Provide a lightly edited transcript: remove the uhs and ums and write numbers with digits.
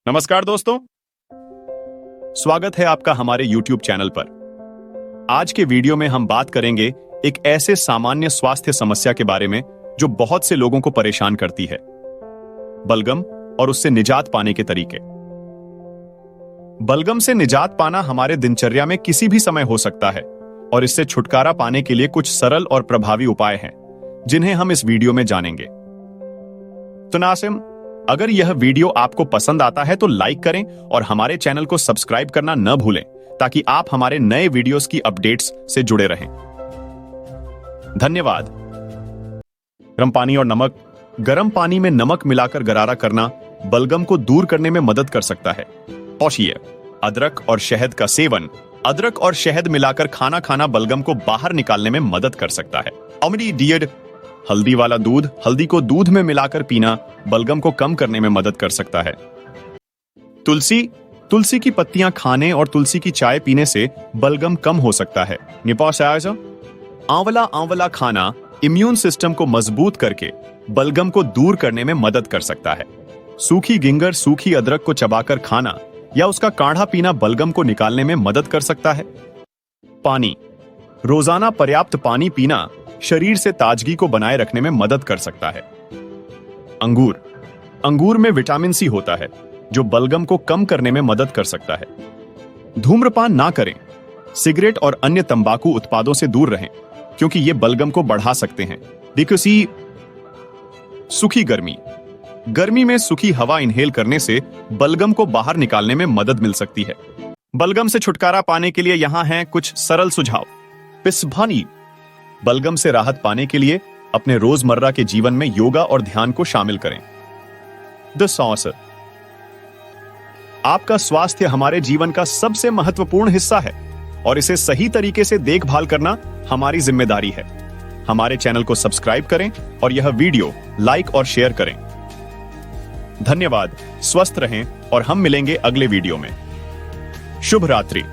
नमस्कार दोस्तों, स्वागत है आपका हमारे YouTube चैनल पर। आज के वीडियो में हम बात करेंगे एक ऐसे सामान्य स्वास्थ्य समस्या के बारे में जो बहुत से लोगों को परेशान करती है, बलगम और उससे निजात पाने के तरीके। बलगम से निजात पाना हमारे दिनचर्या में किसी भी समय हो सकता है और इससे छुटकारा पाने के लिए कुछ सरल और प्रभावी उपाय हैं जिन्हें हम इस वीडियो में जानेंगे। तो नासिम, अगर यह वीडियो आपको पसंद आता है तो लाइक करें और हमारे चैनल को सब्सक्राइब करना न भूलें ताकि आप हमारे नए वीडियोस की अपडेट्स से जुड़े रहें। धन्यवाद। गर्म पानी और नमक। गर्म पानी में नमक मिलाकर गरारा करना बलगम को दूर करने में मदद कर सकता है। होशिये, अदरक और शहद का सेवन। अदरक और शहद मिलाकर खाना खाना बलगम को बाहर निकालने में मदद कर सकता है। इमीडिएट, हल्दी वाला दूध। हल्दी को दूध में मिलाकर पीना बलगम को कम करने में मदद कर सकता है। तुलसी। तुलसी की पत्तियां खाने और तुलसी की चाय पीने से बलगम कम हो सकता है। आंवला। आंवला खाना इम्यून सिस्टम को मजबूत करके बलगम को दूर करने में मदद कर सकता है। सूखी गिंगर। सूखी अदरक को चबाकर खाना या उसका काढ़ा पीना बलगम को निकालने में मदद कर सकता है। पानी। रोजाना पर्याप्त पानी पीना शरीर से ताजगी को बनाए रखने में मदद कर सकता है। अंगूर। अंगूर में विटामिन सी होता है जो बलगम को कम करने में मदद कर सकता है। धूम्रपान ना करें। सिगरेट और अन्य तंबाकू उत्पादों से दूर रहें क्योंकि ये बलगम को बढ़ा सकते हैं। सूखी गर्मी। गर्मी में सूखी हवा इनहेल करने से बलगम को बाहर निकालने में मदद मिल सकती है। बलगम से छुटकारा पाने के लिए यहां हैं कुछ सरल सुझाव। पिस्भानी। बलगम से राहत पाने के लिए अपने रोजमर्रा के जीवन में योगा और ध्यान को शामिल करें। The sauce. आपका स्वास्थ्य हमारे जीवन का सबसे महत्वपूर्ण हिस्सा है और इसे सही तरीके से देखभाल करना हमारी जिम्मेदारी है। हमारे चैनल को सब्सक्राइब करें और यह वीडियो लाइक और शेयर करें। धन्यवाद। स्वस्थ रहें और हम मिलेंगे अगले वीडियो में। शुभ रात्रि।